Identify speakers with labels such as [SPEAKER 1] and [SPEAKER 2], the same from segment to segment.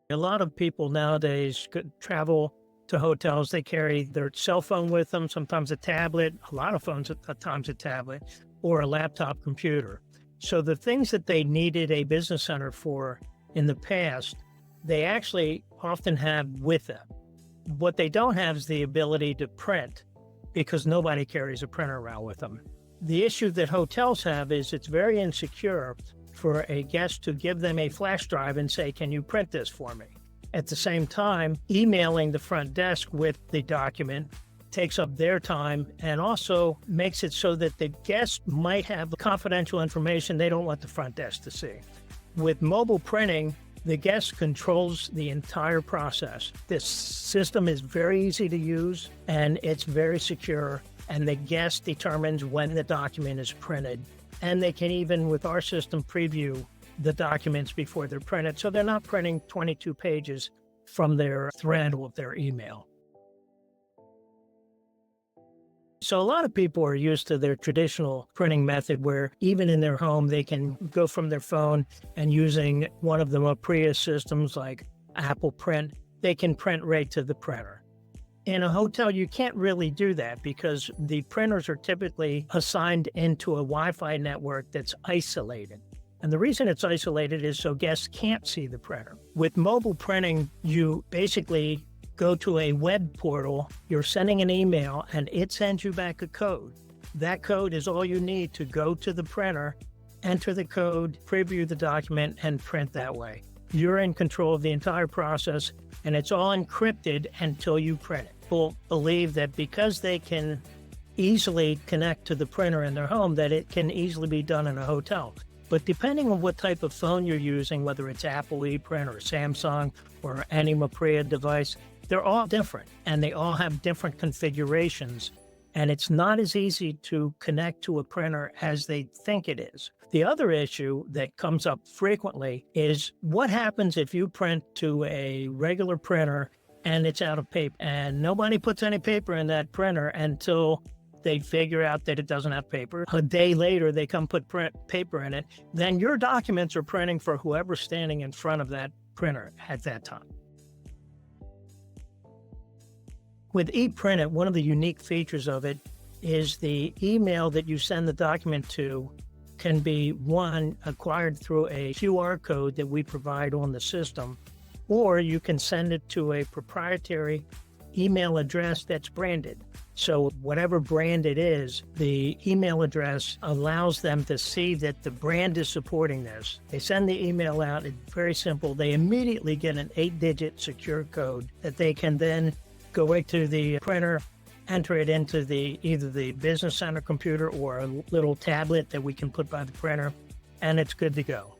[SPEAKER 1] A lot of people nowadays could travel to hotels. They carry their cell phone with them, sometimes a tablet, a lot of phones at times a tablet, or a laptop computer. So the things that they needed a business center for in the past, they actually often have with them. What they don't have is the ability to print because nobody carries a printer around with them. The issue that hotels have is it's very insecure for a guest to give them a flash drive and say, "Can you print this for me?" At the same time, emailing the front desk with the document takes up their time and also makes it so that the guest might have confidential information they don't want the front desk to see. With mobile printing, the guest controls the entire process. This system is very easy to use and it's very secure, and the guest determines when the document is printed. And they can even, with our system, preview the documents before they're printed. So they're not printing 22 pages from their thread of their email. So a lot of people are used to their traditional printing method where even in their home, they can go from their phone and using one of the more previous systems like Apple Print, they can print right to the printer. In a hotel, you can't really do that because the printers are typically assigned into a Wi-Fi network that's isolated. And the reason it's isolated is so guests can't see the printer. With mobile printing, you basically go to a web portal, you're sending an email, and it sends you back a code. That code is all you need to go to the printer, enter the code, preview the document, and print that way. You're in control of the entire process, and it's all encrypted until you print it. People believe that because they can easily connect to the printer in their home, that it can easily be done in a hotel. But depending on what type of phone you're using, whether it's Apple ePrint or Samsung or any ePRINTit device, they're all different and they all have different configurations. And it's not as easy to connect to a printer as they think it is. The other issue that comes up frequently is what happens if you print to a regular printer and it's out of paper and nobody puts any paper in that printer until they figure out that it doesn't have paper. A day later, they come put paper in it. Then your documents are printing for whoever's standing in front of that printer at that time. With ePRINTit, one of the unique features of it is the email that you send the document to can be, one, acquired through a QR code that we provide on the system, or you can send it to a proprietary email address that's branded. So whatever brand it is, the email address allows them to see that the brand is supporting this. They send the email out, it's very simple. They immediately get an 8-digit secure code that they can then go right to the printer, enter it into either the business center computer or a little tablet that we can put by the printer, and it's good to go.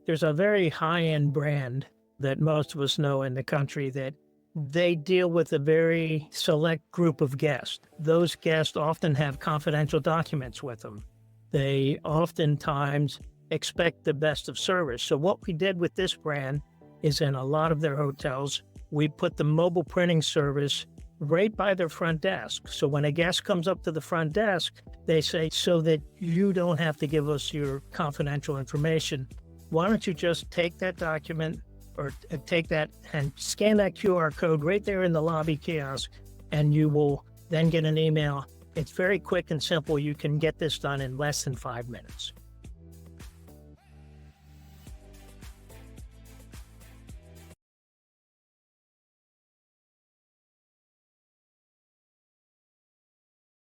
[SPEAKER 1] There's a very high-end brand that most of us know in the country that they deal with a very select group of guests. Those guests often have confidential documents with them. They oftentimes expect the best of service. So what we did with this brand is in a lot of their hotels, we put the mobile printing service right by their front desk. So when a guest comes up to the front desk, they say, "So that you don't have to give us your confidential information, why don't you just take that document or take that and scan that QR code right there in the lobby kiosk, and you will then get an email. It's very quick and simple. You can get this done in less than 5 minutes."